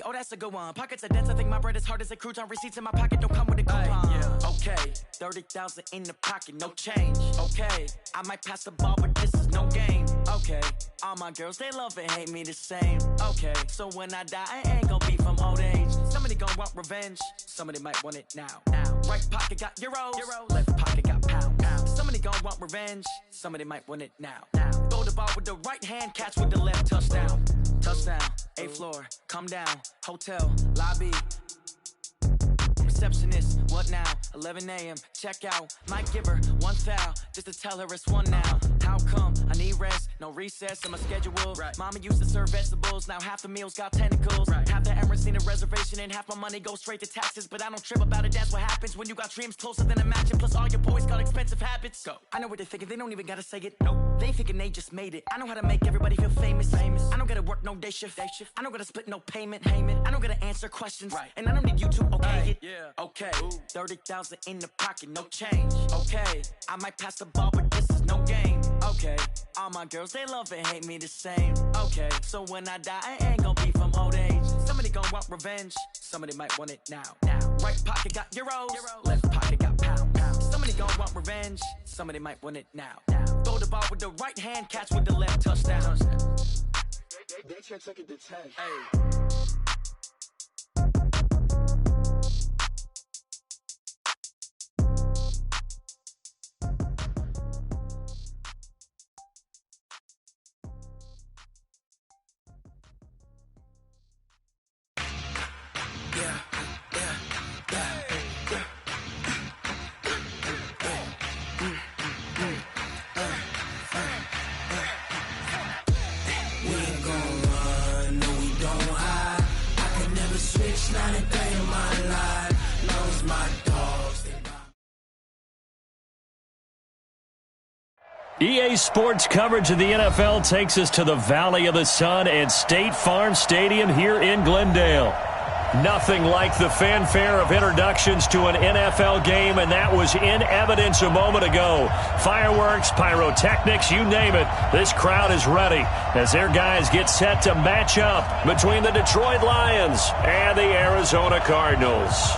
Oh, that's a good one. Pockets are dense. I think my bread is hard as a crouton. Receipts in my pocket don't come with a coupon. Yeah. Okay, 30,000 in the pocket, no change. Okay, I might pass the ball, but this is no game. Okay, all my girls, they love and hate me the same. Okay, so when I die, I ain't gonna be from old age. Somebody gonna want revenge. Somebody might want it now. Right pocket got euros. Left pocket got pounds. Somebody gonna want revenge. Somebody might want it now. Throw the ball with the right hand, catch with the left, touchdown. Touchdown, 8th floor, come down, hotel, lobby. Receptionist, what now? 11 a.m., check out. Might give her one foul, just to tell her it's one now. How come? I need rest, no recess in my schedule. Right. Mama used to serve vegetables, now half the meals got tentacles. Right. Half the Emirates need a reservation and half my money goes straight to taxes. But I don't trip about it, that's what happens when you got dreams closer than imagine. Plus all your boys got expensive habits. Go. I know what they're thinking, they don't even gotta say it. Nope. They thinking they just made it. I know how to make everybody feel famous. I don't gotta work no day shift. I don't gotta split no payment. I don't gotta answer questions. Right. And I don't need you to okay it. Yeah. Okay, 30,000 in the pocket, no change. Okay, I might pass the ball, but this is no game. Okay, all my girls, they love and hate me the same. Okay, so when I die, I ain't gonna be from old age. Somebody gonna want revenge. Somebody might want it now. Right pocket got euros. Left pocket got pounds. Somebody gonna want revenge. Somebody might want it now. Throw the ball with the right hand, catch with the left, touchdown. They can't take it to 10. Hey. EA Sports coverage of the NFL takes us to the Valley of the Sun and State Farm Stadium here in Glendale. Nothing like the fanfare of introductions to an NFL game, and that was in evidence a moment ago. Fireworks, pyrotechnics, you name it. This crowd is ready as their guys get set to match up between the Detroit Lions and the Arizona Cardinals.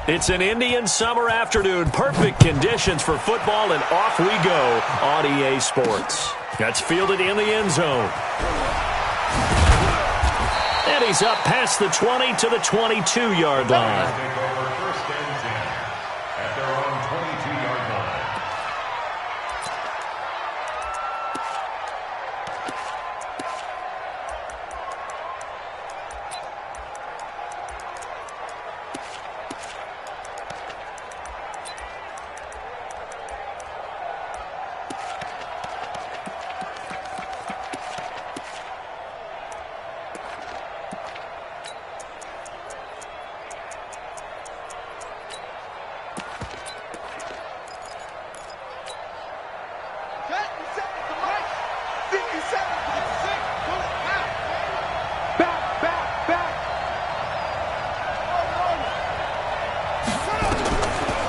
It's an Indian summer afternoon. Perfect conditions for football, and off we go on EA Sports. That's fielded in the end zone. And he's up past the 20 to the 22-yard line. First and 10 at their own 22-yard line.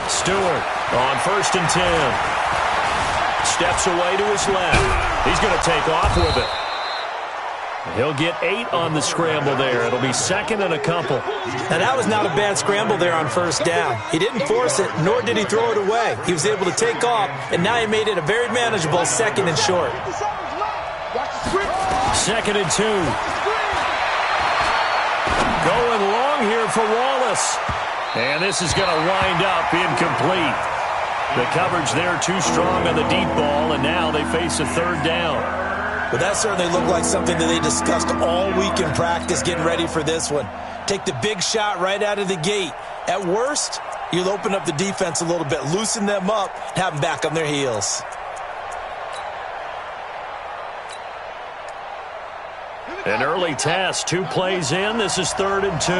Stewart on 1st and 10. steps away to his left. He's going to take off with it. He'll get 8 on the scramble there. It'll be second and a couple. Now, that was not a bad scramble there on first down. He didn't force it, nor did he throw it away. He was able to take off, and now he made it a very manageable second and short. Second and 2. Going long here for Wallace. And this is going to wind up incomplete. The coverage there too strong on the deep ball, and now they face a third down. Well, that certainly looked like something that they discussed all week in practice getting ready for this one. Take the big shot right out of the gate. At worst, you'll open up the defense a little bit, loosen them up, and have them back on their heels. An early test, 2 plays in. This is 3rd and 2.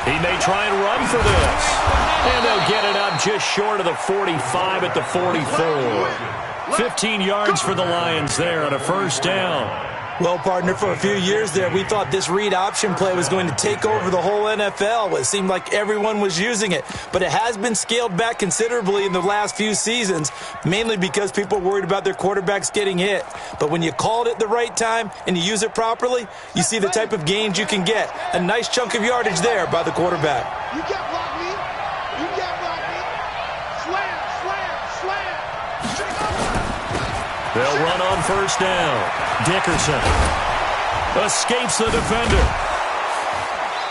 He may try and run for this. And they'll get it up just short of the 45 at the 44. 15 yards for the Lions there on a first down. Well, partner, for a few years there, we thought this read option play was going to take over the whole NFL. It seemed like everyone was using it. But it has been scaled back considerably in the last few seasons, mainly because people are worried about their quarterbacks getting hit. But when you call it at the right time and you use it properly, you see the type of gains you can get. A nice chunk of yardage there by the quarterback. You can't block me. You can't block me. Slam, slam, slam. They'll run on first down. Dickerson escapes the defender.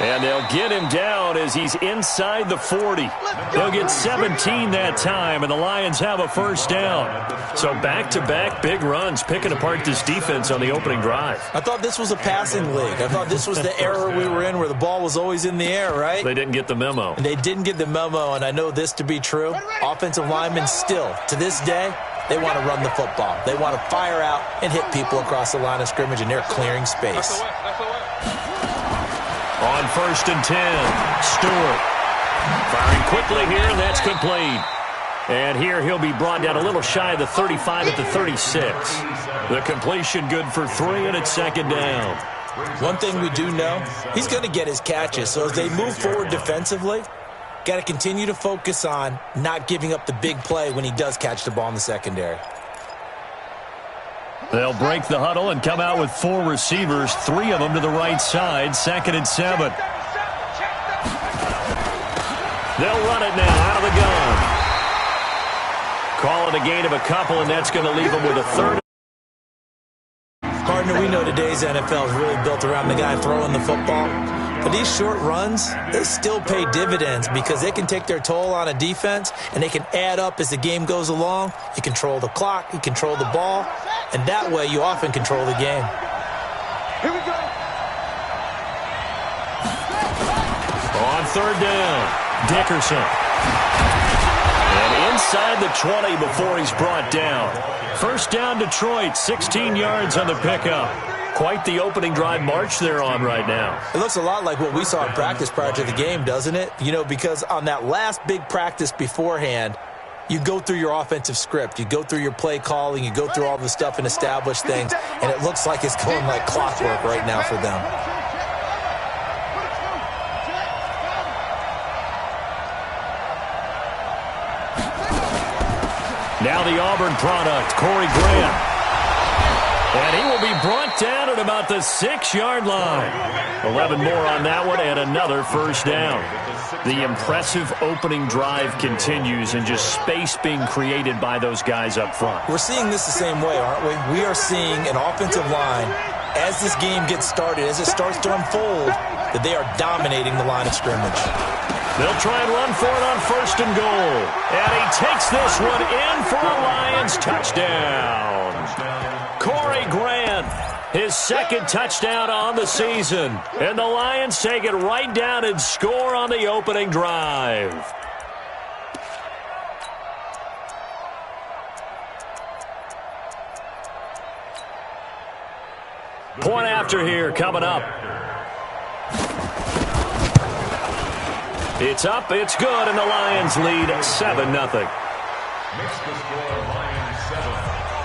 And they'll get him down as he's inside the 40. They'll get 17 that time, and the Lions have a first down. So back-to-back big runs, picking apart this defense on the opening drive. I thought this was a passing league. I thought this was the era we were in where the ball was always in the air, right? They didn't get the memo. And they didn't get the memo, and I know this to be true. Offensive linemen still, to this day, they want to run the football. They want to fire out and hit people across the line of scrimmage, and they're clearing space. On 1st and 10, Stewart firing quickly here, and that's complete. And here he'll be brought down a little shy of the 35 at the 36. The completion good for 3, and it's second down. One thing we do know, he's going to get his catches. So as they move forward defensively, got to continue to focus on not giving up the big play when he does catch the ball in the secondary. They'll break the huddle and come out with 4 receivers, 3 of them to the right side, 2nd and 7. They'll run it now out of the gun. Call it a gain of a couple, and that's going to leave them with a third. Partner, we know today's NFL is really built around the guy throwing the football. But these short runs, they still pay dividends because they can take their toll on a defense, and they can add up as the game goes along. You control the clock, you control the ball, and that way you often control the game. Here we go. On 3rd down, Dickerson. And inside the 20 before he's brought down. First down, Detroit, 16 yards on the pickup. Quite the opening drive march they're on right now. It looks a lot like what we saw in practice prior to the game, doesn't it? You know, because on that last big practice beforehand, you go through your offensive script. You go through your play calling. You go through all the stuff and establish things. And it looks like it's going like clockwork right now for them. Now the Auburn product, Corey Grant. And he will be brought down at about the 6-yard line. 11 more on that one and another first down. The impressive opening drive continues and just space being created by those guys up front. We're seeing this the same way, aren't we? We are seeing an offensive line, as this game gets started, as it starts to unfold, that they are dominating the line of scrimmage. They'll try and run for it on 1st and goal. And he takes this one in for a Lions touchdown. Corey Grant, his 2nd touchdown on the season. And the Lions take it right down and score on the opening drive. Point after here coming up. It's up, it's good, and the Lions lead 7-0. Makes the score Lions 7,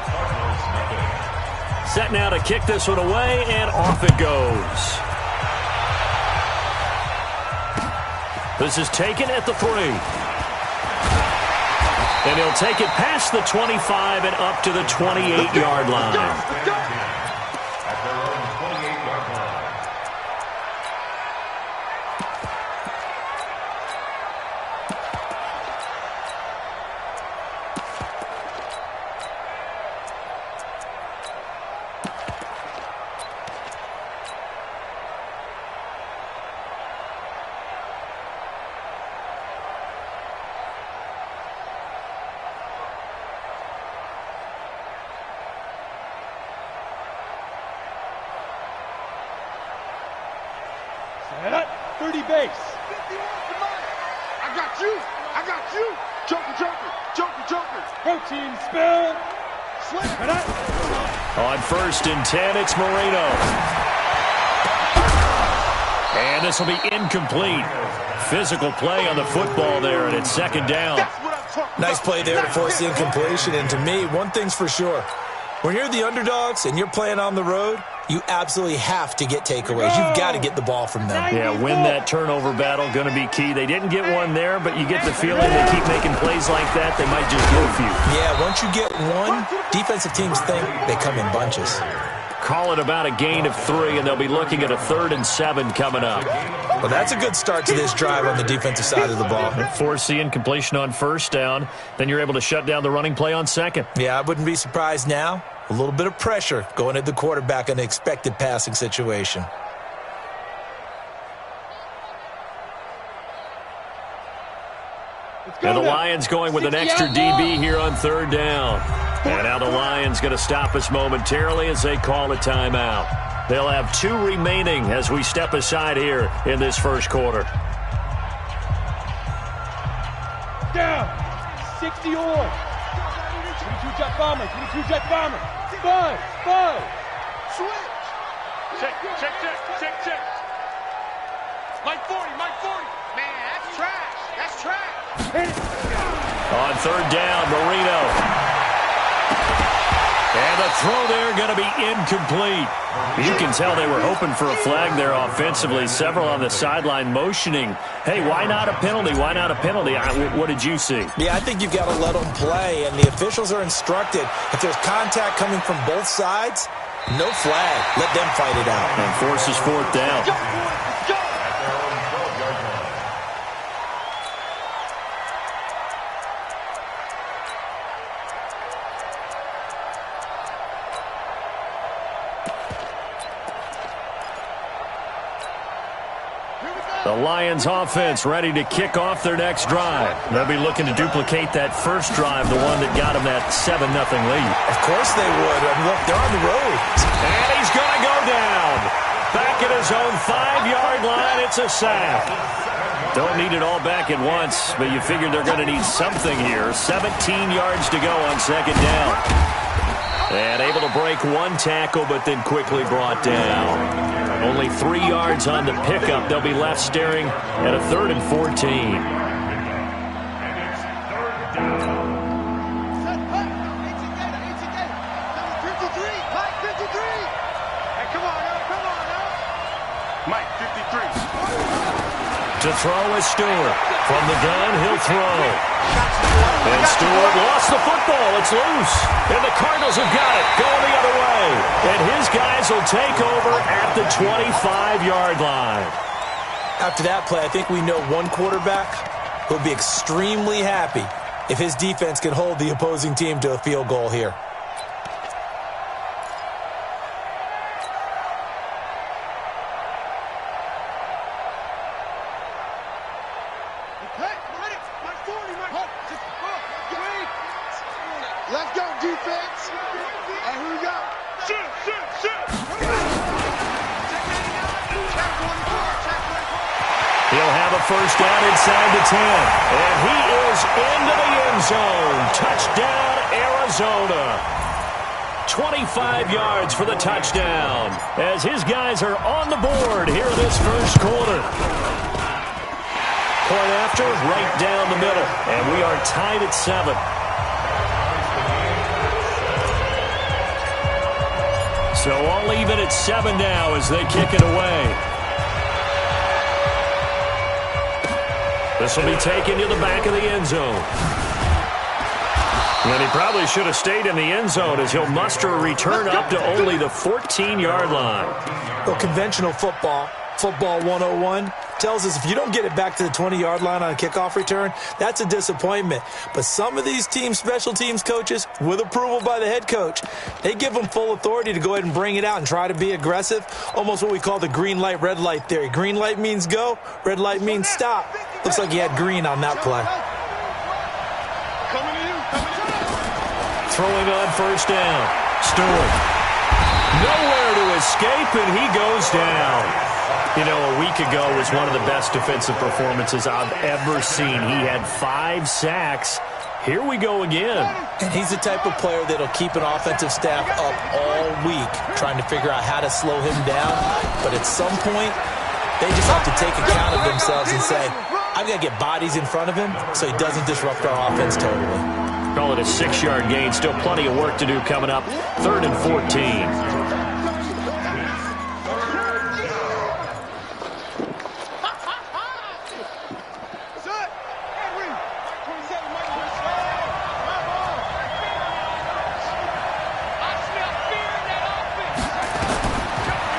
Cardinals nothing. Set now to kick this one away, and off it goes. This is taken at the 3. And he'll take it past the 25 and up to the 28-yard line. At their own 28-yard line. Set up, 30 base. I got you. I got you. Joker, joker, joker, joker. Protein spill. Slam it up. On 1st and 10, it's Marino. And this will be incomplete. Physical play on the football there, and it's 2nd down. That's what I'm talking about. Nice play there to force the incompletion. And to me, one thing's for sure. When you're the underdogs and you're playing on the road, you absolutely have to get takeaways. You've got to get the ball from them. Yeah, win that turnover battle, going to be key. They didn't get one there, but you get the feeling they keep making plays like that, they might just get a few. Yeah, once you get one, defensive teams think they come in bunches. Call it about a gain of 3, and they'll be looking at a 3rd and 7 coming up. Well, that's a good start to this drive on the defensive side of the ball. Force the incompletion on 1st down, then you're able to shut down the running play on 2nd. Yeah, I wouldn't be surprised now. A little bit of pressure going at the quarterback in an expected passing situation. And the Lions going with an extra DB here on 3rd down. And now the Lions going to stop us momentarily as they call a timeout. They'll have 2 remaining as we step aside here in this 1st quarter. Down. 60 on. 22 jet bomber. 22 jet bomber. 5. Switch. Check. Mike 40. Man, that's trash. That's trash. On 3rd down, Marino. And the throw there going to be incomplete. You can tell they were hoping for a flag there offensively. Several on the sideline motioning, hey, why not a penalty? Why not a penalty? What did you see? Yeah, I think you've got to let them play, and the officials are instructed. If there's contact coming from both sides, no flag. Let them fight it out. And forces 4th down. The Lions offense ready to kick off their next drive. They'll be looking to duplicate that first drive, the one that got them that 7-0 lead. Of course they would. I mean, look, they're on the road. And he's going to go down. Back at his own 5-yard line, it's a sack. Don't need it all back at once, but you figure they're going to need something here. 17 yards to go on 2nd down. And able to break 1 tackle, but then quickly brought down. Only 3 yards on the pickup. They'll be left staring at a 3rd and 14. And it's 3rd down. Mike 53. Hey, come on now. Mike 53. To throw is Stewart. From the gun, he'll throw. And Stewart lost the football. It's loose. And the Cardinals have got it. Going the other way. And his guys will take over at the 25-yard line. After that play, I think we know one quarterback who'll be extremely happy if his defense can hold the opposing team to a field goal here. Let's go, defense. And here we go. Shoot. He'll have a 1st down inside the 10. And he is into the end zone. Touchdown, Arizona. 25 yards for the touchdown as his guys are on the board here in this 1st quarter. Point after, right down the middle. And we are tied at 7. So all even at 7 now as they kick it away. This will be taken to the back of the end zone. And he probably should have stayed in the end zone as he'll muster a return up to only the 14-yard line. Well, conventional football 101, tells us if you don't get it back to the 20-yard line on a kickoff return, that's a disappointment. But some of these special teams coaches, with approval by the head coach, they give them full authority to go ahead and bring it out and try to be aggressive, almost what we call the green light, red light theory. Green light means go, red light means stop. Looks like he had green on that play. Throwing on first down. Stewart. Nowhere to escape, and he goes down. You know, a week ago was one of the best defensive performances I've ever seen. He had 5 sacks. Here we go again. And he's the type of player that'll keep an offensive staff up all week trying to figure out how to slow him down. But at some point, they just have to take account of themselves and say, I've got to get bodies in front of him so he doesn't disrupt our offense totally. Call it a 6-yard gain. Still plenty of work to do coming up. 3rd and 14.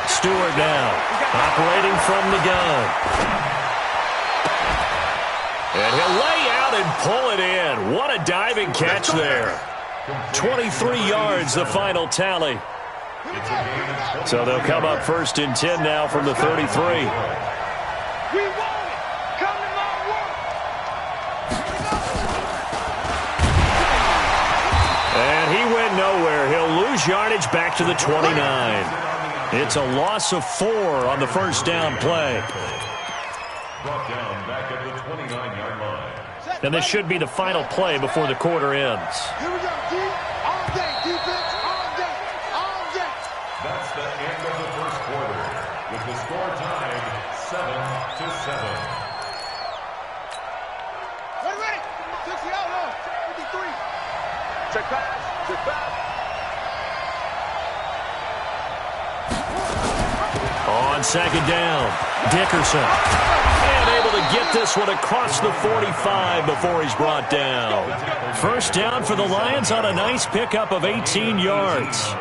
Stewart now, operating from the gun. And he'll lay out and pull it in. What a diving catch there. 23 yards, the final tally. So they'll come up 1st and 10 now from the 33. And he went nowhere. He'll lose yardage back to the 29. It's a loss of 4 on the first down play. Brought down back at the 29-yard line. And this should be the final play before the quarter ends. Here we go, D. All day, defense, all day, all day. That's the end of the first quarter, with the score tied 7-7. Ready? 60 out, 53. Check pass, check pass. On second down, Dickerson. And able to get this one across the 45 before he's brought down. First down for the Lions on a nice pickup of 18 yards.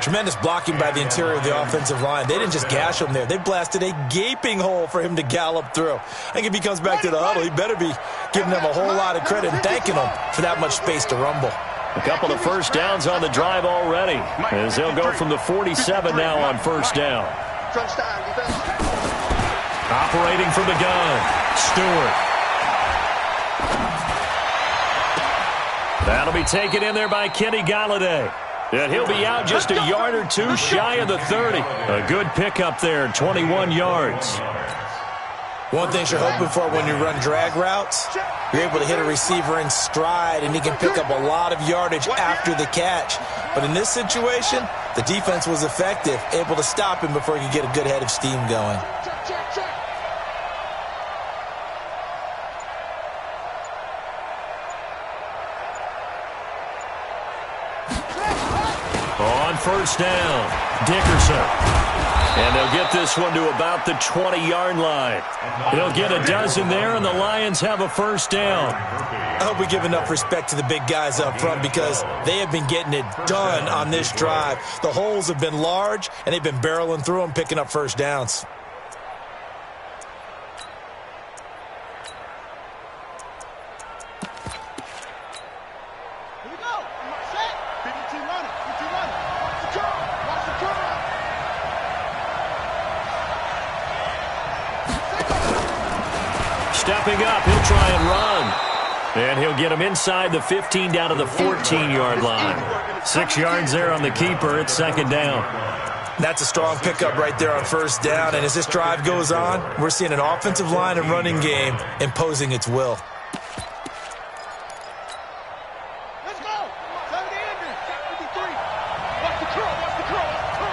Tremendous blocking by the interior of the offensive line. They didn't just gash him there. They blasted a gaping hole for him to gallop through. I think if he comes back to the huddle, he better be giving them a whole lot of credit and thanking them for that much space to rumble. A couple of first downs on the drive already, as they'll go from the 47 now on first down. Operating from the gun, Stewart. That'll be taken in there by Kenny Galladay. And he'll be out just a yard or two shy of the 30. A good pickup there, 21 yards. One thing you're hoping for when you run drag routes, you're able to hit a receiver in stride, and he can pick up a lot of yardage after the catch. But in this situation, the defense was effective, able to stop him before he could get a good head of steam going. On first down, Dickerson. And they'll get this one to about the 20-yard line. They'll get a dozen there, and the Lions have a first down. I hope we give enough respect to the big guys up front because they have been getting it done on this drive. The holes have been large, and they've been barreling through them, picking up first downs. Stepping up, he'll try and run. And he'll get him inside the 15 down to the 14-yard line. 6 yards there on the keeper. It's second down. That's a strong pickup right there on first down. And as this drive goes on, we're seeing an offensive line and running game imposing its will. Let's go. 70 Andrews, 53. Watch the curl, watch the curl, watch the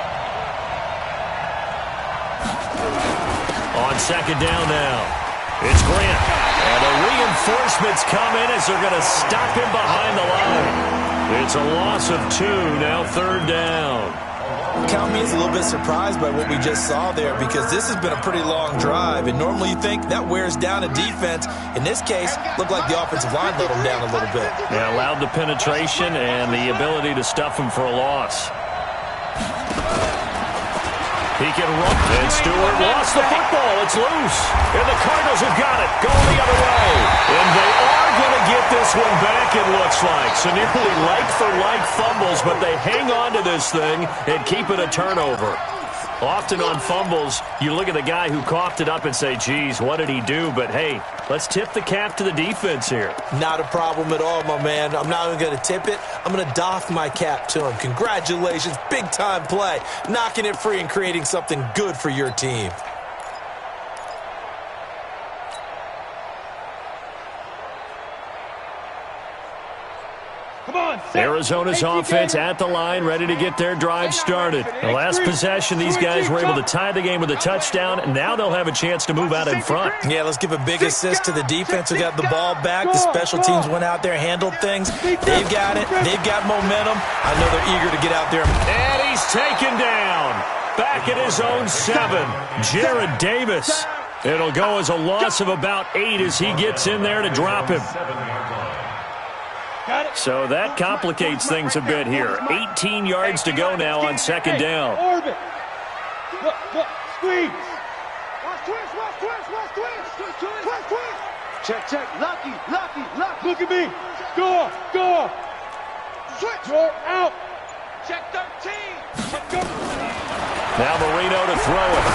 curl. On second down now. It's Grant. And the reinforcements come in as they're going to stop him behind the line. It's a loss of 2, now third down. Count me as a little bit surprised by what we just saw there, because this has been a pretty long drive, and normally you think that wears down a defense. In this case, looked like the offensive line let them down a little bit. Yeah, allowed the penetration and the ability to stuff them for a loss. He can run, and Stewart lost the football. It's loose, and the Cardinals have got it, going the other way. And they are going to get this one back, it looks like. So nearly like-for-like fumbles, but they hang on to this thing and keep it a turnover. Often on fumbles, you look at the guy who coughed it up and say, geez, what did he do? But, hey, let's tip the cap to the defense here. Not a problem at all, my man. I'm not even going to tip it. I'm going to doff my cap to him. Congratulations, big-time play. Knocking it free and creating something good for your team. Arizona's offense at the line, ready to get their drive started. The last possession, these guys were able to tie the game with a touchdown, and now they'll have a chance to move out in front. Yeah, let's give a big assist to the defense who got the ball back. The special teams went out there, handled things. They've got it. They've got momentum. I know they're eager to get out there. And he's taken down. Back at his own 7, Jared Davis. It'll go as a loss of about 8 as he gets in there to drop him. So that complicates things a bit here. 18 yards to go now on second down. Orbit. Look, squeeze. Watch twist. Check. Lucky. Look at me. Score. Switch. You're out. Check 13. Now Marino to throw it.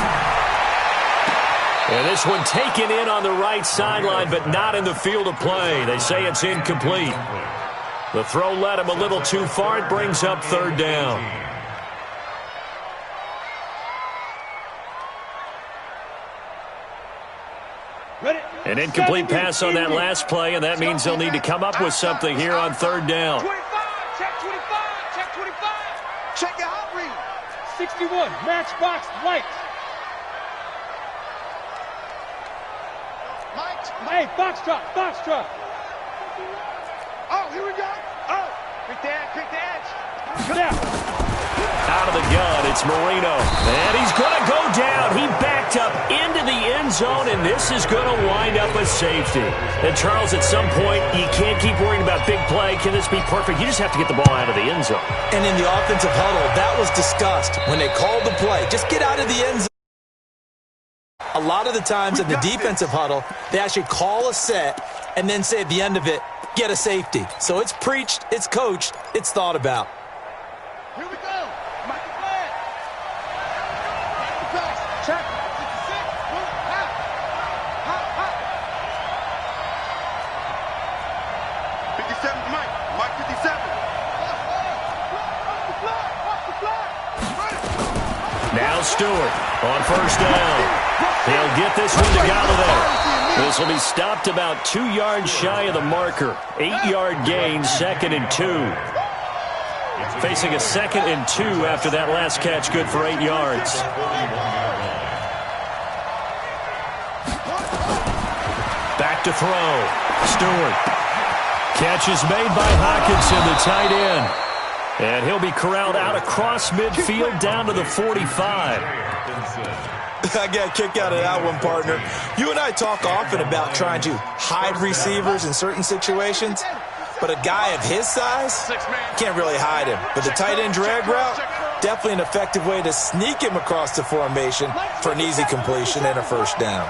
And this one taken in on the right sideline, but not in the field of play. They say it's incomplete. The throw led him a little too far. It brings up third down. An incomplete pass on that last play, and that means they'll need to come up with something here on third down. 25. Check your hot read. 61, matchbox light. Hey, box truck. Oh, here we go. Oh, quick the edge. Good out. Out of the gun, it's Marino. And he's going to go down. He backed up into the end zone, and this is going to wind up a safety. And, Charles, at some point, you can't keep worrying about big play. Can this be perfect? You just have to get the ball out of the end zone. And in the offensive huddle, that was discussed when they called the play. Just get out of the end zone. A lot of the times in the defensive huddle, they actually call a set and then say at the end of it, get a safety. So it's preached, it's coached, it's thought about. Here we go. Mike the flag. Check. 57, Mike 57. Now Stewart on first down. He'll get this one to Galladay. This will be stopped about 2 yards shy of the marker. 8-yard gain, 2nd and 2. Facing a 2nd and 2 after that last catch, good for 8 yards. Back to throw. Stewart. Catch is made by Hawkinson, the tight end. And he'll be corralled out across midfield down to the 45. I got a kick out of that one, partner. You and I talk often about trying to hide receivers in certain situations, but a guy of his size can't really hide him. But the tight end drag route, definitely an effective way to sneak him across the formation for an easy completion and a first down.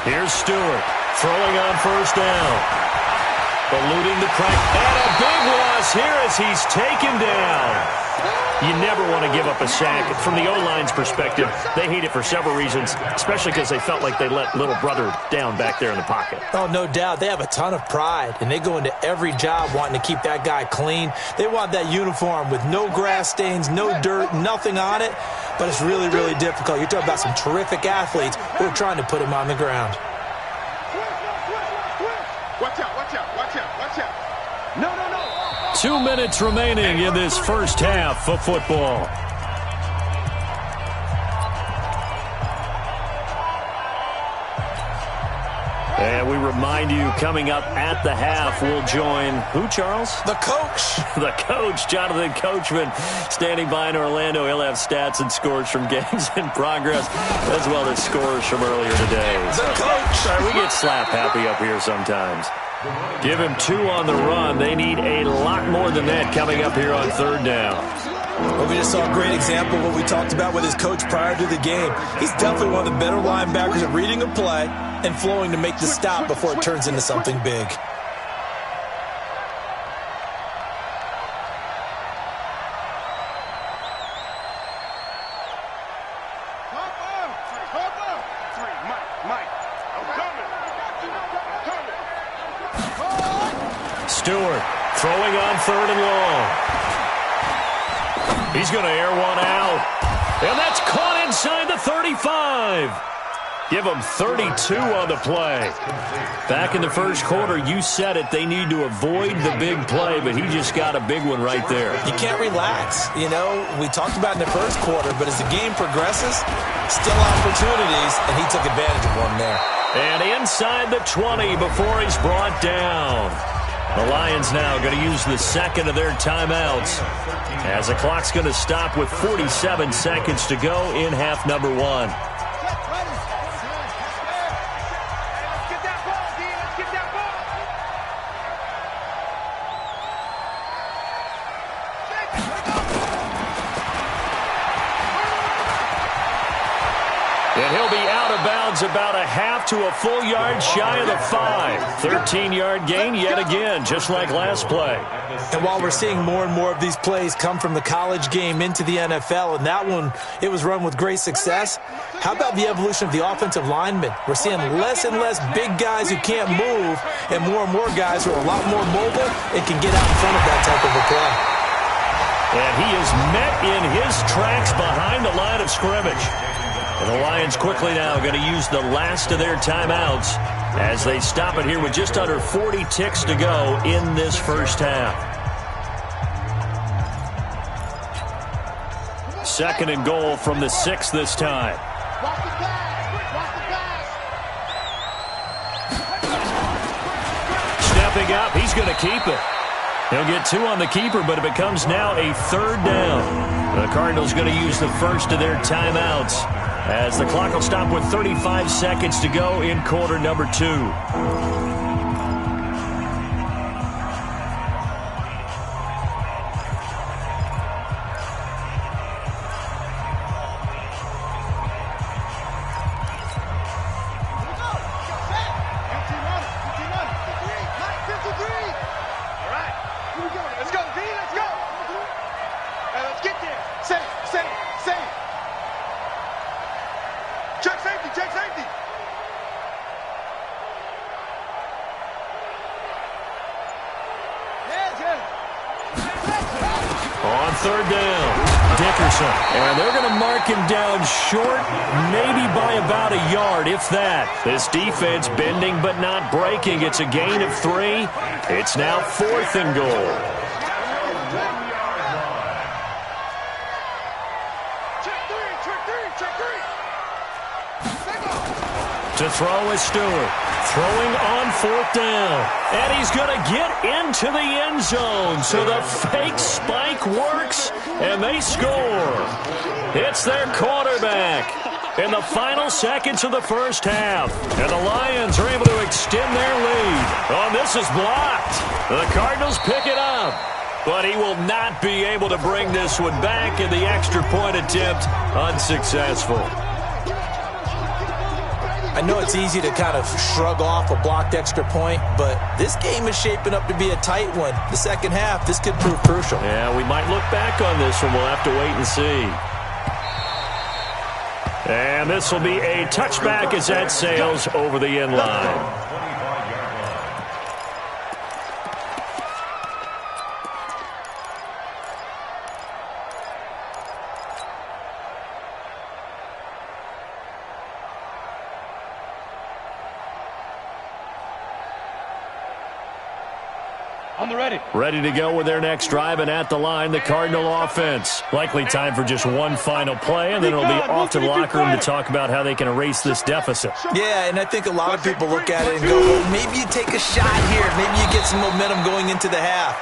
Here's Stewart throwing on first down. Eluding the crack. And a big loss here as he's taken down. You never want to give up a sack. From the O-line's perspective, they hate it for several reasons, especially because they felt like they let little brother down back there in the pocket. Oh, no doubt. They have a ton of pride, and they go into every job wanting to keep that guy clean. They want that uniform with no grass stains, no dirt, nothing on it, but it's really, really difficult. You're talking about some terrific athletes who are trying to put him on the ground. Watch out. 2 minutes remaining in this first half of football. And we remind you, coming up at the half, we'll join who, Charles? The coach. The coach, Jonathan Coachman, standing by in Orlando. He'll have stats and scores from games in progress, as well as scores from earlier today. The coach. Sorry, we get slap happy up here sometimes. Give him 2 on the run. They need a lot more than that coming up here on 3rd down. Well, we just saw a great example of what we talked about with his coach prior to the game. He's definitely one of the better linebackers at reading a play and flowing to make the stop before it turns into something big. Stewart throwing on 3rd and long. He's going to air one out. And that's caught inside the 35. Give them 32 on the play. Back in the first quarter, you said it, they need to avoid the big play, but he just got a big one right there. You can't relax. You know, we talked about in the first quarter, but as the game progresses, still opportunities, and he took advantage of one there. And inside the 20 before he's brought down. The Lions now going to use the second of their timeouts as the clock's going to stop with 47 seconds to go in half number 1. And he'll be out of bounds about a half to a full yard shy of the 5. 13-yard gain yet again, just like last play. And while we're seeing more and more of these plays come from the college game into the NFL, and that one, it was run with great success, how about the evolution of the offensive linemen? We're seeing less and less big guys who can't move and more guys who are a lot more mobile and can get out in front of that type of a play. And he is met in his tracks behind the line of scrimmage. And the Lions quickly now going to use the last of their timeouts as they stop it here with just under 40 ticks to go in this first half. 2nd and goal from the 6 this time. Stepping up, he's going to keep it. He'll get 2 on the keeper, but it becomes now a 3rd down. The Cardinals going to use the first of their timeouts as the clock will stop with 35 seconds to go in quarter number 2. On 3rd down, Dickerson. And they're going to mark him down short, maybe by about a yard, if that. This defense bending but not breaking. It's a gain of 3. It's now 4th and goal. To throw is Stewart. Throwing on 4th down. And he's going to get into the end zone. So the fake spike works, and they score. It's their quarterback in the final seconds of the first half. And the Lions are able to extend their lead. Oh, this is blocked. The Cardinals pick it up. But he will not be able to bring this one back, and the extra point attempt unsuccessful. I know it's easy to kind of shrug off a blocked extra point, but this game is shaping up to be a tight one. The second half, this could prove crucial. Yeah, we might look back on this one. We'll have to wait and see. And this will be a touchback as that sails over the end line. On the ready. Ready to go with their next drive, and at the line, the Cardinal offense. Likely time for just one final play, and then it'll be off to the locker room to talk about how they can erase this deficit. Yeah, and I think a lot of people look at it and go, well, maybe you take a shot here. Maybe you get some momentum going into the half.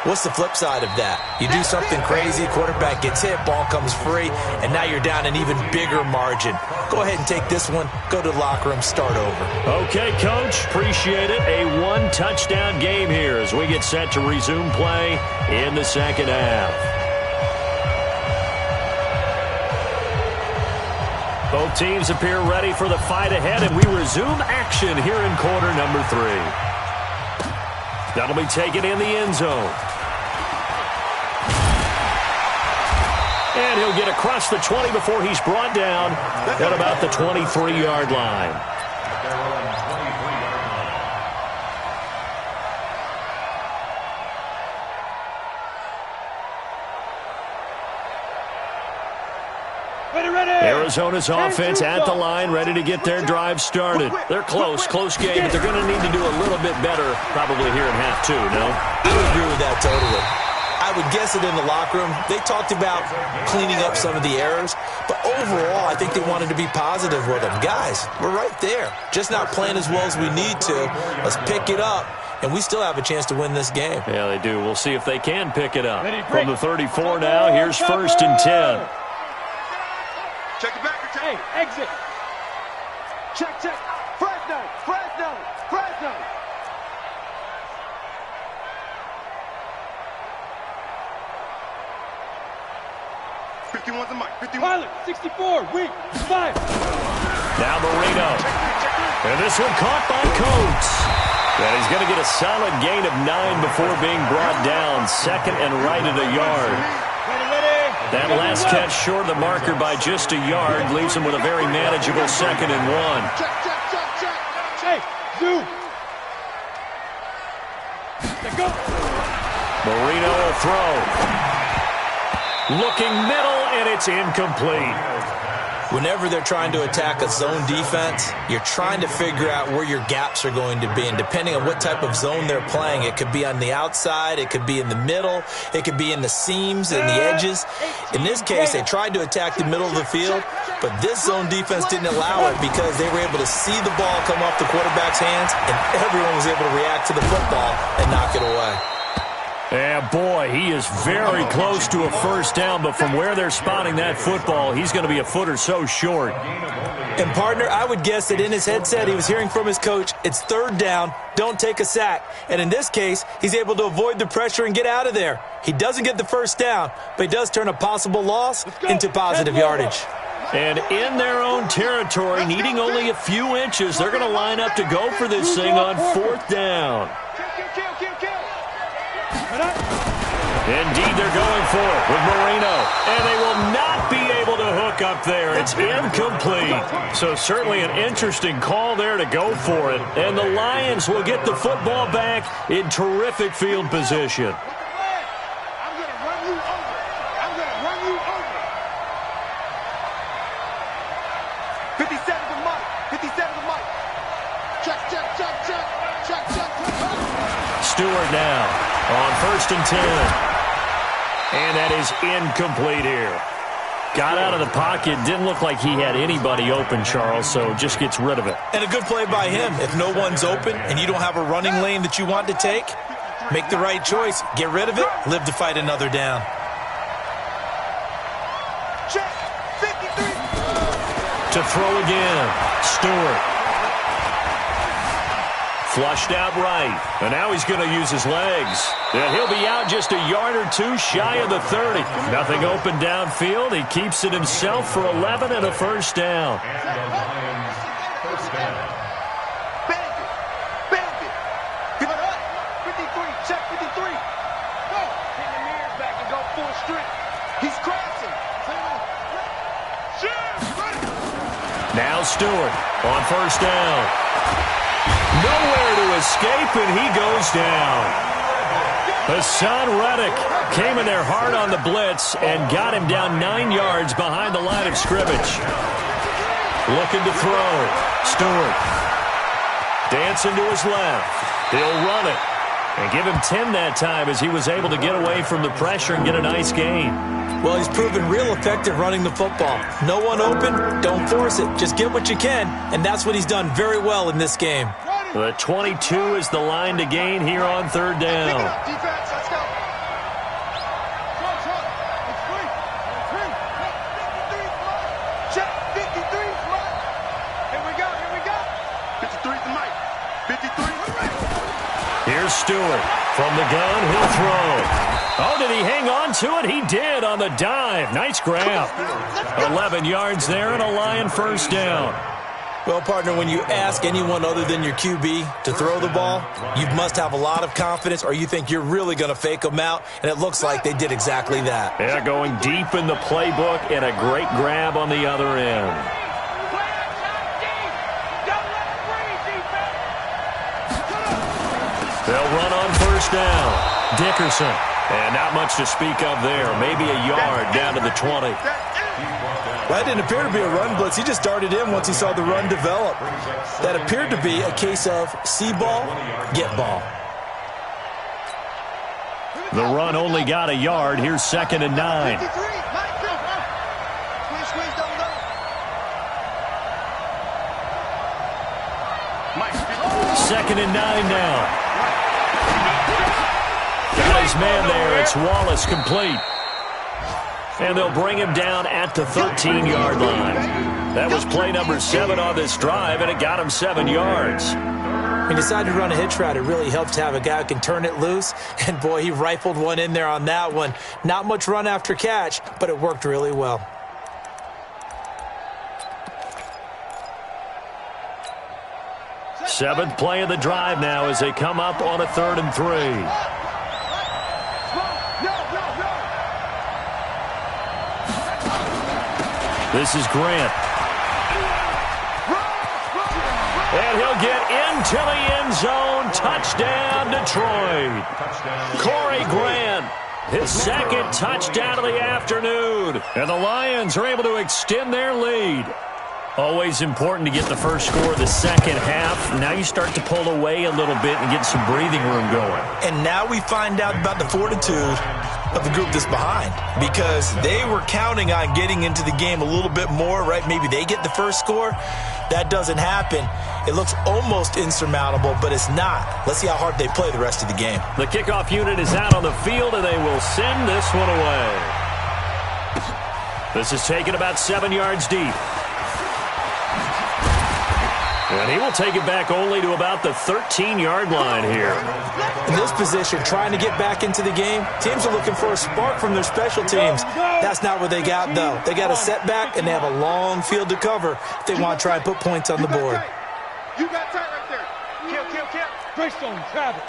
What's the flip side of that? You do something crazy, quarterback gets hit, ball comes free, and now you're down an even bigger margin. Go ahead and take this one, go to the locker room, start over. Okay, Coach, appreciate it. A one-touchdown game here as we get set to resume play in the second half. Both teams appear ready for the fight ahead, and we resume action here in quarter number 3. That'll be taken in the end zone. And he'll get across the 20 before he's brought down at about the 23-yard line. Arizona's offense at the line, ready to get their drive started. They're close game, but they're going to need to do a little bit better probably here in half 2, no? I would agree with that totally. I would guess it in the locker room. They talked about cleaning up some of the errors, but overall, I think they wanted to be positive with them. Guys, we're right there. Just not playing as well as we need to. Let's pick it up, and we still have a chance to win this game. Yeah, they do. We'll see if they can pick it up. From the 34 now, here's 1st and 10. Check the back. Hey, exit. Check. Fresno. 51's the mic. 51. Pilot, 64, weak, 5. Now Marino. And this one caught by Coates. And he's going to get a solid gain of 9 before being brought down. 2nd and right at a yard. That last catch short of the marker by just a yard leaves him with a very manageable 2nd and 1. Check. Hey, zoom. Let's go. Marino will throw. Looking middle, and it's incomplete. Whenever they're trying to attack a zone defense, you're trying to figure out where your gaps are going to be. And depending on what type of zone they're playing, it could be on the outside, it could be in the middle, it could be in the seams and the edges. In this case, they tried to attack the middle of the field, but this zone defense didn't allow it because they were able to see the ball come off the quarterback's hands, and everyone was able to react to the football and knock it away. Yeah, boy, he is very close to a first down, but from where they're spotting that football, he's going to be a foot or so short. And, partner, I would guess that in his headset he was hearing from his coach, it's 3rd down, don't take a sack. And in this case, he's able to avoid the pressure and get out of there. He doesn't get the first down, but he does turn a possible loss into positive yardage. And in their own territory, needing only a few inches, they're going to line up to go for this thing on 4th down. Indeed, they're going for it with Marino, and they will not be able to hook up there. It's incomplete. So certainly an interesting call there to go for it. And the Lions will get the football back in terrific field position. I'm going to run you over. 57 the mic. Check. Stewart now on 1st and 10. And that is incomplete here. Got out of the pocket. Didn't look like he had anybody open, Charles, so just gets rid of it. And a good play by him. If no one's open and you don't have a running lane that you want to take, make the right choice. Get rid of it. Live to fight another down. Check. 53. To throw again. Stewart. Flushed out right. And now he's going to use his legs. And he'll be out just a yard or 2 shy of the 30. Nothing open downfield. He keeps it himself for 11 and a first down. First down. Bandit. Give it up. 53. Check 53. Go. Bring the mirrors back and go full strength. He's crashing. Now Stewart on first down. Nowhere to escape, and he goes down. Hassan Reddick came in there hard on the blitz and got him down 9 yards behind the line of scrimmage. Looking to throw. Stewart. Dancing to his left. He'll run it. And give him 10 that time as he was able to get away from the pressure and get a nice gain. Well, he's proven real effective running the football. No one open, don't force it. Just get what you can, and that's what he's done very well in this game. The 22 is the line to gain here on third down. Defense, let's go. Check 53. Here we go. 53's the mic. 53. Here's Stewart. From the gun, he'll throw. Oh, did he hang on to it? He did on the dive. Nice grab. 11 yards there and a Lion first down. Well, partner, when you ask anyone other than your QB to throw the ball, you must have a lot of confidence or you think you're really going to fake them out, and it looks like they did exactly that. Yeah, going deep in the playbook and a great grab on the other end. They'll run on first down. Dickerson. And not much to speak of there. Maybe a yard down to the 20. That didn't appear to be a run blitz. He just darted in once he saw the run develop. That appeared to be a case of see ball, get ball. The run only got a yard. Here's 2nd and 9. Second and 9 now. Got his man there. It's Wallace complete. And they'll bring him down at the 13-yard line. That was play number 7 on this drive, and it got him 7 yards. He decided to run a hitch route. It really helped to have a guy who can turn it loose. And, boy, he rifled one in there on that one. Not much run after catch, but it worked really well. Seventh play of the drive now as they come up on a 3rd and 3. This is Grant. And he'll get into the end zone. Touchdown, Detroit. Corey Grant, his 2nd touchdown of the afternoon. And the Lions are able to extend their lead. Always important to get the first score of the second half. Now you start to pull away a little bit and get some breathing room going. And now we find out about the fortitude of the group that's behind, because they were counting on getting into the game a little bit more, right? Maybe they get the first score. That doesn't happen. It looks almost insurmountable, but it's not. Let's see how hard they play the rest of the game. The kickoff unit is out on the field, and they will send this one away. This is taken about 7 yards deep. And he will take it back only to about the 13-yard line here. In this position, trying to get back into the game, teams are looking for a spark from their special teams. That's not what they got, though. They got a setback, and they have a long field to cover if they want to try and put points on the board. You got tight right there. Kill. Greystone, Travis.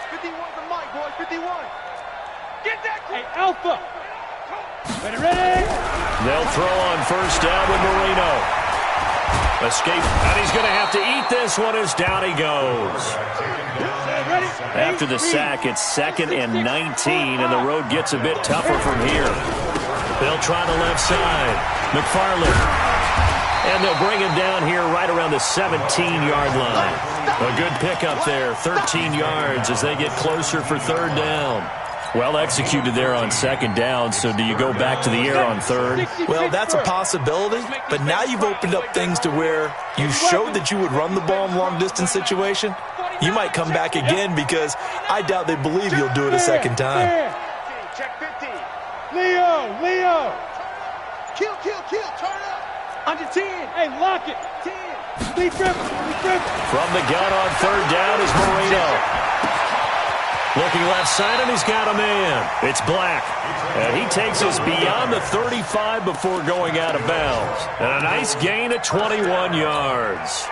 51's the mic, boys. 51. Get that. Hey, Alpha. Ready. They'll throw on first down with Marino. Escape, and he's going to have to eat this one as down he goes. After the sack, it's 2nd and 19, and the road gets a bit tougher from here. They'll try the left side. McFarland. And they'll bring him down here right around the 17-yard line. A good pickup there, 13 yards as they get closer for 3rd down. Well executed there on 2nd down, so do you go back to the air on 3rd? Well, that's a possibility, but now you've opened up things to where you showed that you would run the ball in long-distance situation. You might come back again because I doubt they believe you'll do it a second time. Check 50. Leo. Kill. Turn up. Under 10. Hey, lock it. 10. Lee Griffin. From the gun on 3rd down is Marino. Looking left side, and he's got a man. It's Black. And he takes us beyond the 35 before going out of bounds. And a nice gain of 21 yards.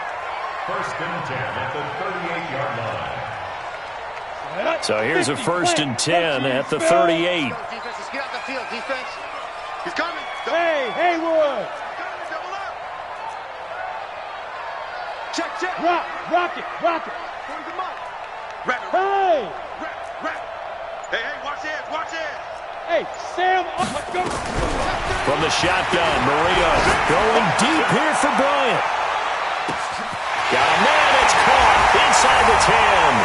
1st and 10 at the 38-yard line. So here's a 1st and 10 at the 38. Defense, let's get out the field. Defense. He's coming. Hey, Haywood. Double up. Check. Rock it. Where's the mic? Hey! Hey, watch it! Hey, Sam, go! From the shotgun, Marino going deep here for Bryant. Got a man 10.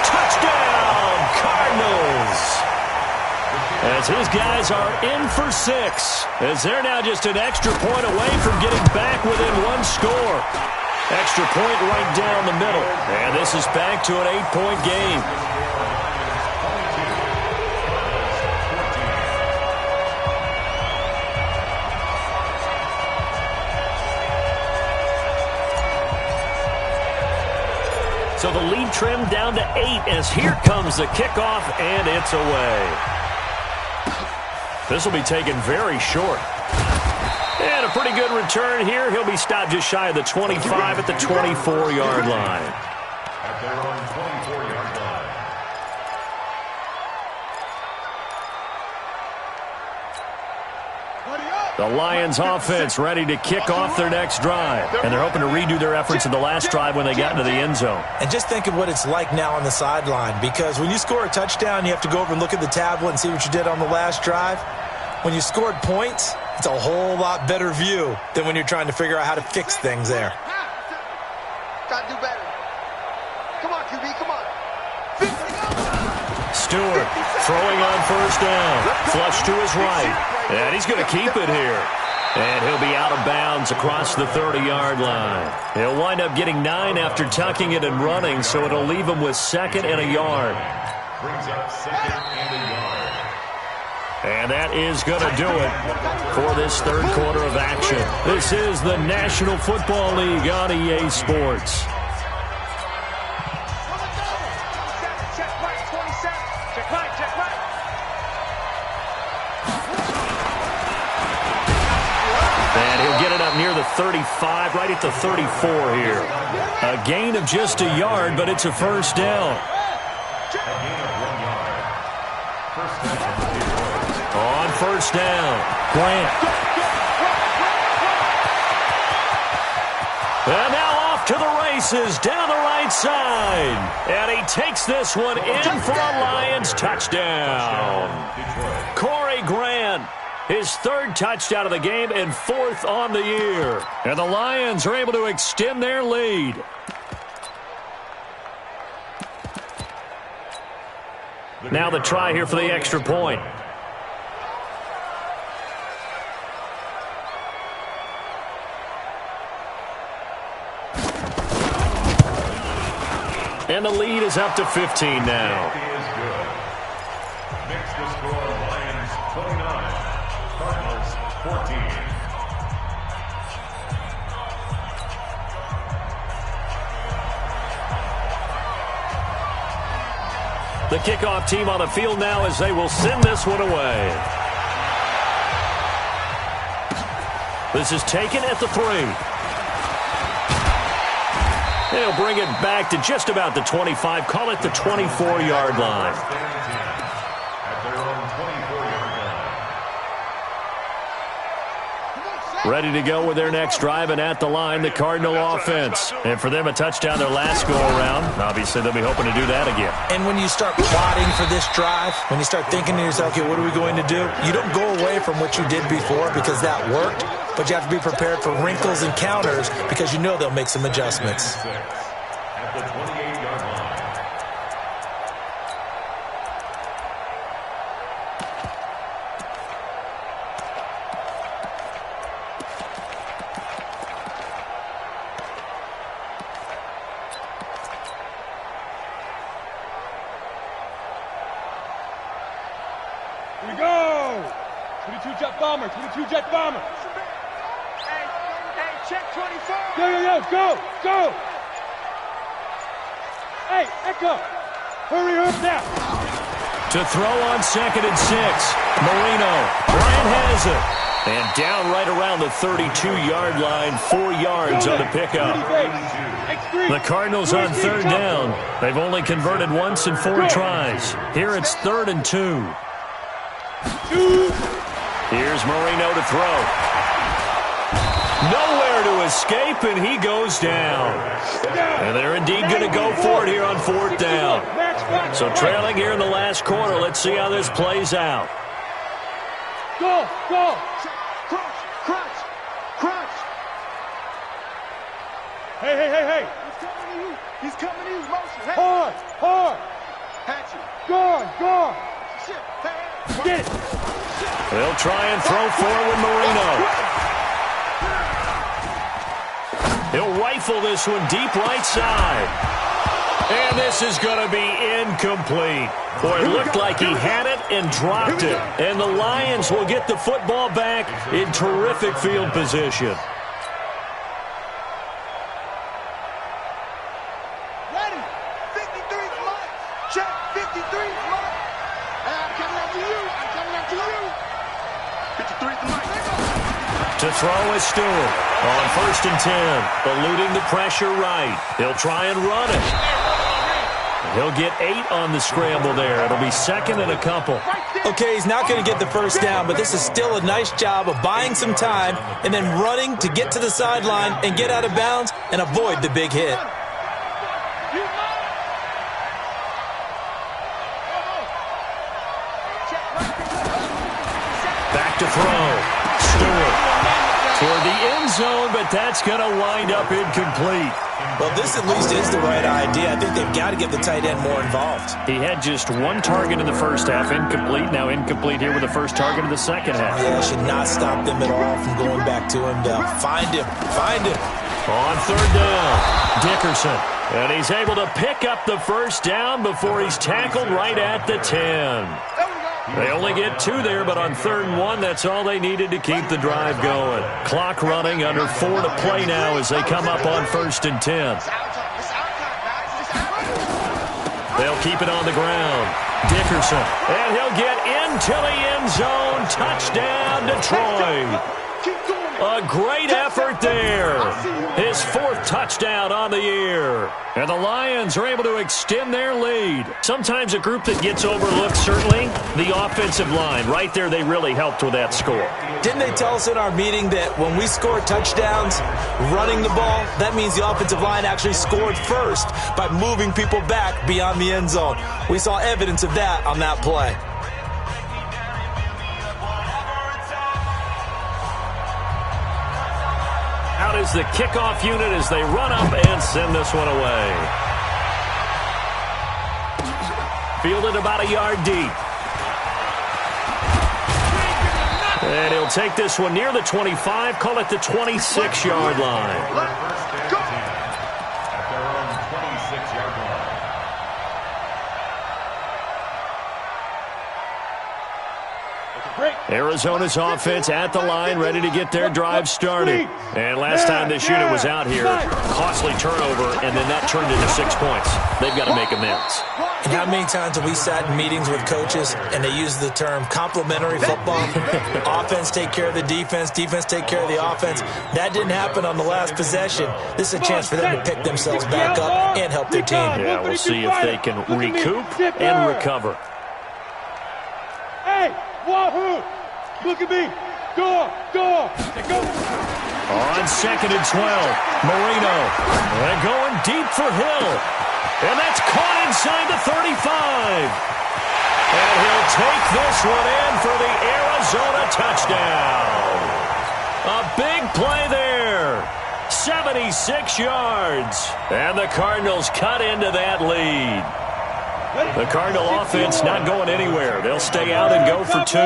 Touchdown, Cardinals. As his guys are in for 6. As they're now just an extra point away from getting back within 1 score. Extra point right down the middle. And this is back to an 8-point game. So the lead trimmed down to 8 as here comes the kickoff, and it's away. This will be taken very short. And a pretty good return here. He'll be stopped just shy of the 25 at the 24-yard line. At their own 24-yard line. The Lions offense ready to kick off their next drive. And they're hoping to redo their efforts in the last drive when they got into the end zone. And just think of what it's like now on the sideline, because when you score a touchdown, you have to go over and look at the tablet and see what you did on the last drive. When you scored points, it's a whole lot better view than when you're trying to figure out how to fix things there. Got to do better. Come on, QB, come on. Stewart throwing on first down. Flush to his right. And he's going to keep it here. And he'll be out of bounds across the 30-yard line. He'll wind up getting 9 after tucking it and running, so it'll leave him with 2nd and a yard. Brings up 2nd and a yard. And that is going to do it for this third quarter of action. This is the National Football League on EA Sports. And he'll get it up near the 35, right at the 34 here. A gain of just a yard, but it's a first down. On first down, Grant. And now off to the races down the right side. And he takes this one in for a Lions touchdown. Corey Grant, his 3rd touchdown of the game and 4th on the year. And the Lions are able to extend their lead. Now the try here for the extra point. And the lead is up to 15 now. Is good. Makes the score Lions 29, Cardinals 14. The kickoff team on the field now as they will send this one away. This is taken at the 3. They'll bring it back to just about the 25. Call it the 24-yard line. At their own 24-yard line. Ready to go with their next drive, and at the line, the Cardinal offense. And for them, a touchdown their last go-around. Obviously, they'll be hoping to do that again. And when you start plotting for this drive, when you start thinking to yourself, okay, what are we going to do? You don't go away from what you did before because that worked, but you have to be prepared for wrinkles and counters because you know they'll make some adjustments. At the 28-yard line. Here we go. 22 jet bomber, 22 jet bomber. Hey, check 24. Go. Hey, Echo. Hurry up now. To throw on 2nd and 6. Marino. Bryant has it. And down right around the 32-yard line. 4 yards on the pickup. The Cardinals on 3rd down. They've only converted once in 4 tries. Here it's 3rd and 2. Here's Marino to throw. Nowhere to escape, and he goes down. And they're indeed going to go for it here on 4th down. So trailing here in the last quarter. Let's see how this plays out. Go. Crunch. Hey. He's coming to you. Motion. Hard. Hatch it. Gone. Shit. Hey. Get it. They'll try and throw forward Marino. He'll rifle this one deep right side. And this is going to be incomplete. Boy, it looked like he had it and dropped it. And the Lions will get the football back in terrific field position. Ready. 53's mine. Check. 53's mine. I'm coming after you. 53's mine. To throw is Stewart on 1st and 10, eluding the pressure right. He'll try and run it. He'll get 8 on the scramble there. It'll be 2nd and a couple. Okay, he's not going to get the first down, but this is still a nice job of buying some time and then running to get to the sideline and get out of bounds and avoid the big hit. Back to throw. Stewart toward the end zone, but that's going to wind up incomplete. Well, this at least is the right idea. I think they've got to get the tight end more involved. He had just 1 target in the first half, incomplete. Now incomplete here with the first target in the second half. Yeah, should not stop them at all from going back to him. Find him. On 3rd down, Dickerson. And he's able to pick up the first down before he's tackled right at the 10. They only get 2 there, but on 3rd and 1, that's all they needed to keep the drive going. Clock running, under 4 to play now as they come up on 1st and 10. They'll keep it on the ground. Dickerson, and he'll get into the end zone. Touchdown, Detroit. A great effort there. His 4th touchdown on the year. And the Lions are able to extend their lead. Sometimes a group that gets overlooked, certainly, the offensive line. Right there, they really helped with that score. Didn't they tell us in our meeting that when we score touchdowns running the ball, that means the offensive line actually scored first by moving people back beyond the end zone? We saw evidence of that on that play. Out is the kickoff unit as they run up and send this one away. Fielded about a yard deep. And he'll take this one near the 25, call it the 26-yard line. At their own 26-yard line. Arizona's offense at the line, ready to get their drive started. And last time this unit was out here, costly turnover, and then that turned into 6 points. They've got to make amends. And how many times have we sat in meetings with coaches and they use the term complementary football? Offense take care of the defense, defense take care of the offense. That didn't happen on the last possession. This is a chance for them to pick themselves back up and help their team. Yeah, we'll see if they can recoup and recover. Hey, wahoo! Look at me. Go. On 2nd and 12, Marino. And going deep for Hill. And that's caught inside the 35. And he'll take this one in for the Arizona touchdown. A big play there. 76 yards. And the Cardinals cut into that lead. The Cardinal offense not going anywhere. They'll stay out and go for 2.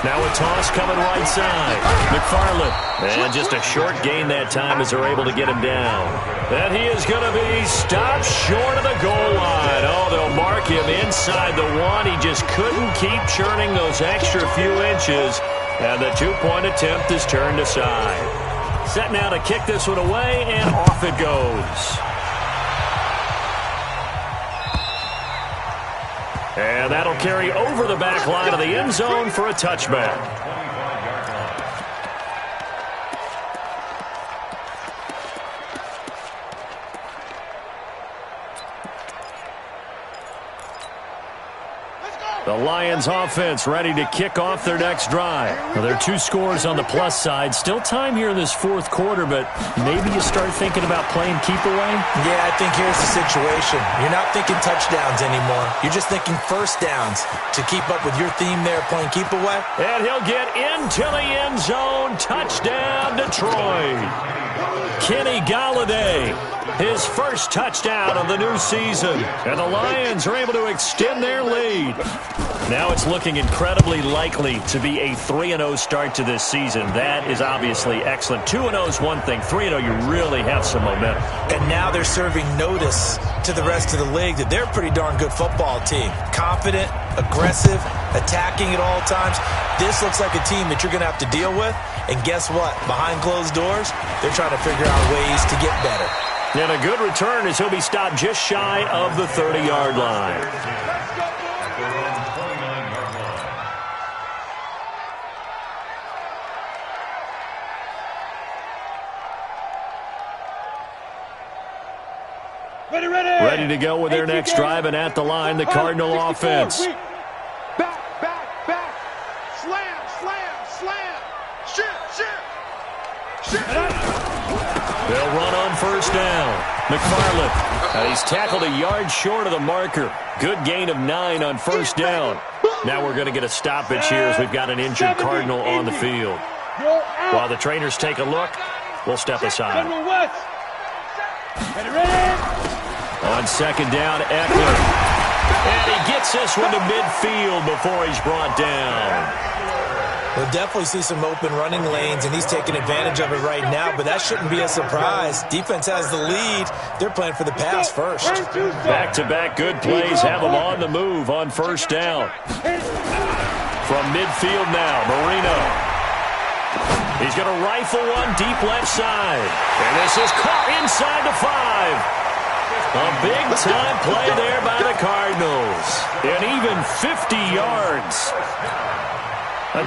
Now a toss coming right side. McFarland. And just a short gain that time as they're able to get him down. And he is going to be stopped short of the goal line. Oh, they'll mark him inside the 1. He just couldn't keep churning those extra few inches. And the 2-point attempt is turned aside. Set now to kick this one away, and off it goes. And that'll carry over the back line of the end zone for a touchback. The Lions offense ready to kick off their next drive. Now, there are 2 scores on the plus side. Still time here in this 4th quarter, but maybe you start thinking about playing keep away? Yeah, I think here's the situation. You're not thinking touchdowns anymore. You're just thinking first downs to keep up with your theme there, playing keep away. And he'll get into the end zone. Touchdown, Detroit. Kenny Golladay, his first touchdown of the new season. And the Lions are able to extend their lead. Now it's looking incredibly likely to be a 3-0 start to this season. That is obviously excellent. 2-0 is one thing. 3-0, you really have some momentum. And now they're serving notice to the rest of the league that they're a pretty darn good football team. Confident, aggressive, attacking at all times. This looks like a team that you're going to have to deal with. And guess what? Behind closed doors, they're trying to figure out ways to get better. And a good return as he'll be stopped just shy of the 30-yard line. Ready to go with their next drive, and at the line, the Cardinal offense. Back. Slam. Shit. They'll run on first down. McFarland, he's tackled a yard short of the marker. Good gain of 9 on first down. Now we're going to get a stoppage here as we've got an injured Cardinal on the field. While the trainers take a look, we'll step aside. On second down, Eckler. And he gets this one to midfield before he's brought down. We'll definitely see some open running lanes, and he's taking advantage of it right now, but that shouldn't be a surprise. Defense has the lead. They're playing for the pass first. Back-to-back good plays have them on the move on first down. From midfield now, Marino. He's going to rifle one deep left side. And this is caught inside the 5. A big-time play there by the Cardinals. And even 50 yards.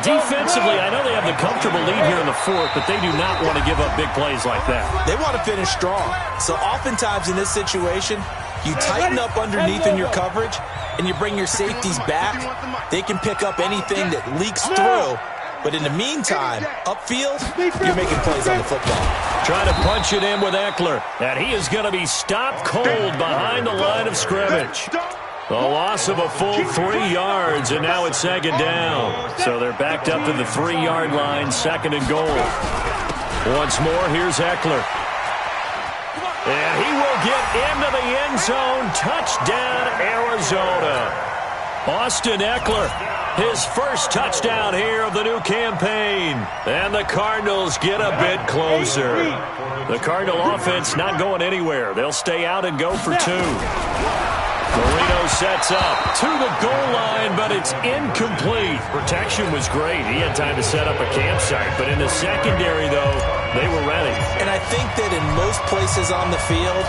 Defensively, I know they have the comfortable lead here in the fourth, but they do not want to give up big plays like that. They want to finish strong. So oftentimes in this situation, you tighten up underneath in your coverage, and you bring your safeties back. They can pick up anything that leaks through. But in the meantime, upfield, you're making plays on the football. Trying to punch it in with Eckler. And he is going to be stopped cold behind the line of scrimmage. A loss of a full 3 yards, and now it's second down. So they're backed up to the 3-yard line, second and goal. Once more, here's Eckler. And he will get into the end zone. Touchdown, Arizona. Austin Eckler, his first touchdown here of the new campaign. And the Cardinals get a bit closer. The Cardinal offense not going anywhere. They'll stay out and go for 2. Marino sets up to the goal line, but it's incomplete. Protection was great. He had time to set up a campsite, but in the secondary, though, they were ready. And I think that in most places on the field,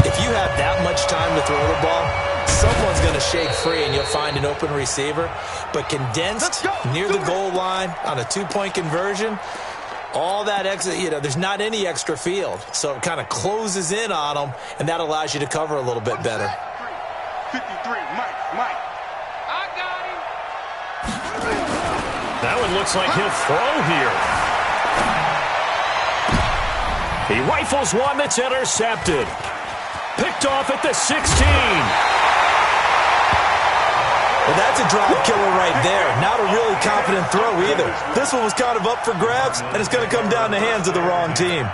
if you have that much time to throw the ball, someone's going to shake free and you'll find an open receiver. But condensed near the goal line on a 2-point conversion, all that extra, there's not any extra field. So it kind of closes in on them, and that allows you to cover a little bit better. 53, Mike. I got him. That one looks like he'll throw here. He rifles one that's intercepted. Picked off at the 16. Well, that's a drive killer right there. Not a really confident throw either. This one was kind of up for grabs, and it's going to come down the hands of the wrong team.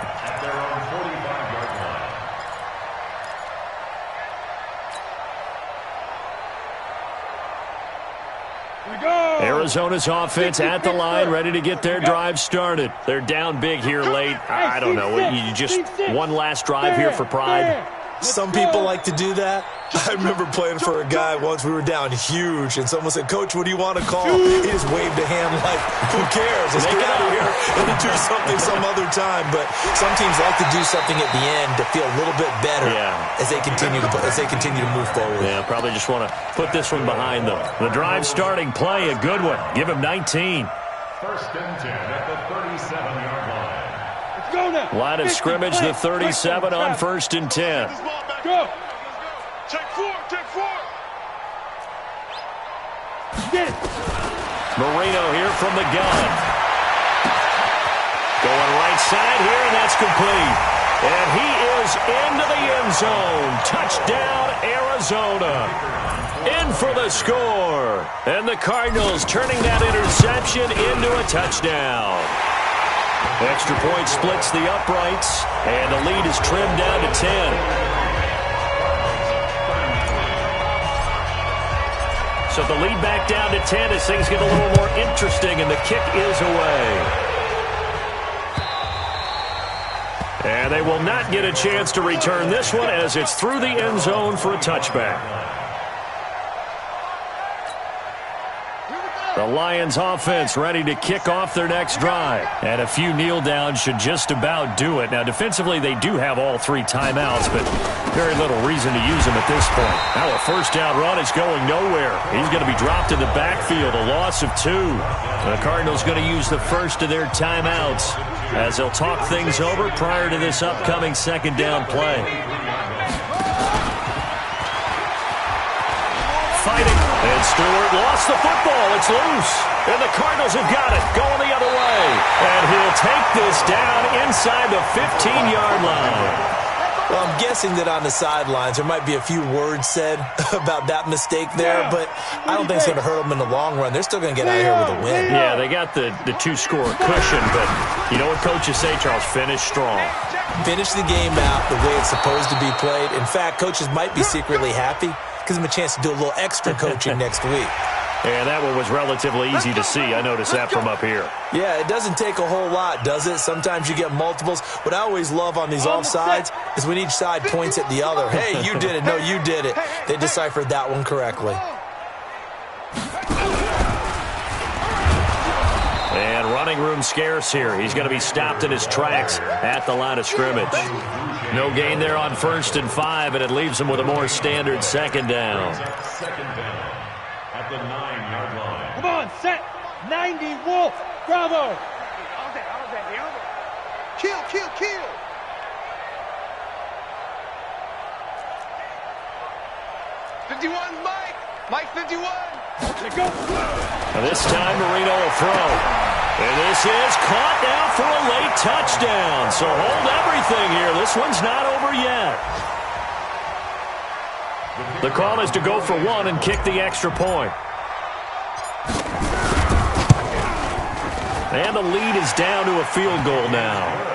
Arizona's offense at the line, ready to get their drive started. They're down big here late. I don't know. You just one last drive here for pride. Some people like to do that. I remember playing for a guy once. We were down huge, and someone said, "Coach, what do you want to call?" He just waved a hand like, "Who cares? Let's get out of here and do something some other time." But some teams like to do something at the end to feel a little bit better as they continue to move forward. Yeah, probably just want to put this one behind them. The drive starting play, a good one. Give him 19. First and 10 at the 37-yard line. Line of scrimmage, the 37 on first and 10. Go. Take four. Marino here from the gun. Going right side here, and that's complete. And he is into the end zone. Touchdown, Arizona. In for the score. And the Cardinals turning that interception into a touchdown. Extra point splits the uprights, and the lead is trimmed down to 10. So the lead back down to 10 as things get a little more interesting, and the kick is away. And they will not get a chance to return this one as it's through the end zone for a touchback. The Lions offense ready to kick off their next drive. And a few kneel downs should just about do it. Now, defensively, they do have all 3 timeouts, but very little reason to use them at this point. Now a first down run is going nowhere. He's going to be dropped in the backfield, a loss of 2. The Cardinals going to use the first of their timeouts as they'll talk things over prior to this upcoming second down play. Fighting. And Stewart lost the football. It's loose. And the Cardinals have got it. Going the other way. And he'll take this down inside the 15-yard line. Well, I'm guessing that on the sidelines there might be a few words said about that mistake there, but I don't think it's going to hurt them in the long run. They're still going to get out of here with a win. Yeah, they got the 2-score cushion, but you know what coaches say, Charles? Finish strong. Finish the game out the way it's supposed to be played. In fact, coaches might be secretly happy. Gives them a chance to do a little extra coaching next week. And that one was relatively easy to see. I noticed that from up here. Yeah, it doesn't take a whole lot, does it? Sometimes you get multiples. What I always love on these offsides is when each side points at the other. Hey, you did it. No, you did it. They deciphered that one correctly. And running room scarce here. He's going to be stopped in his tracks at the line of scrimmage. No gain there on 1st and 5, and it leaves him with a more standard second down. Second down at the 9-yard line. Come on, set. 90 Wolf. Bravo. Kill, kill, kill. Mike 51. Let's go. Now this time Marino will throw. And this is caught now for a late touchdown. So hold everything here. This one's not over yet. The call is to go for 1 and kick the extra point. And the lead is down to a field goal now.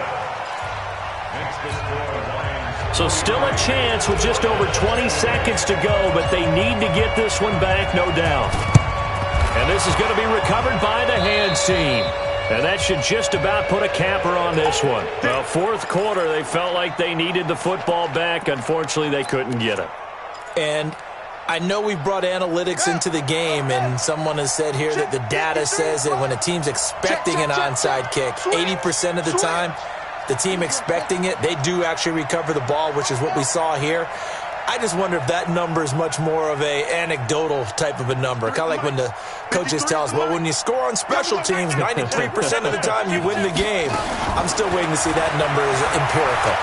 So still a chance with just over 20 seconds to go, but they need to get this one back, no doubt. And this is going to be recovered by the hands team. And that should just about put a capper on this one. Well, 4th quarter, they felt like they needed the football back. Unfortunately, they couldn't get it. And I know we brought analytics into the game, and someone has said here that the data says that when a team's expecting an onside kick, 80% of the time, the team expecting it, they do actually recover the ball, which is what we saw here. I just wonder if that number is much more of a anecdotal type of a number. Kind of like when the coaches tell us, well, when you score on special teams, 93% of the time you win the game. I'm still waiting to see that number is empirical.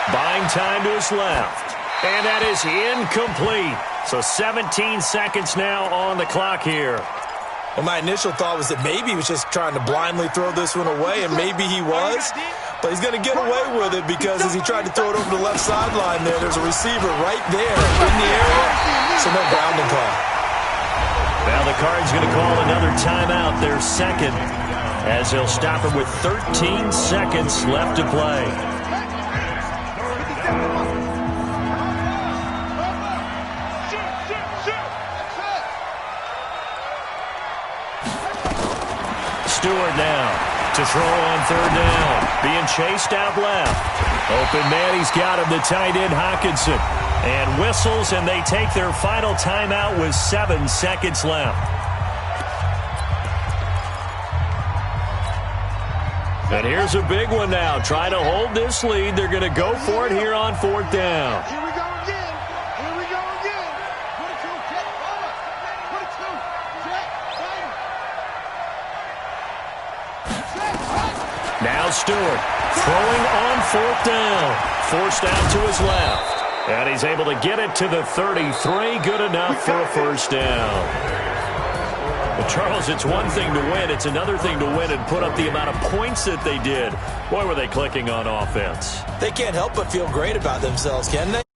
Buying time to his left. And that is incomplete. So 17 seconds now on the clock here. Well, my initial thought was that maybe he was just trying to blindly throw this one away, and maybe he was. But he's going to get away with it because as he tried to throw it over the left sideline there's a receiver right there in the area. So no grounding call. Now the Cards going to call another timeout, their second, as they'll stop it with 13 seconds left to play. Stewart now to throw on 3rd down. Being chased out left. Open man, he's got him, the tight end Hockenson. And whistles, and they take their final timeout with 7 seconds left. And here's a big one now. Trying to hold this lead. They're going to go for it here on 4th down. Here we go again. Here we go again. 22, check, over. 22, check, Now Stewart throwing on 4th down. Forced out to his left. And he's able to get it to the 33. Good enough for a first down. Well, Charles, it's one thing to win. It's another thing to win and put up the amount of points that they did. Boy, were they clicking on offense. They can't help but feel great about themselves, can they?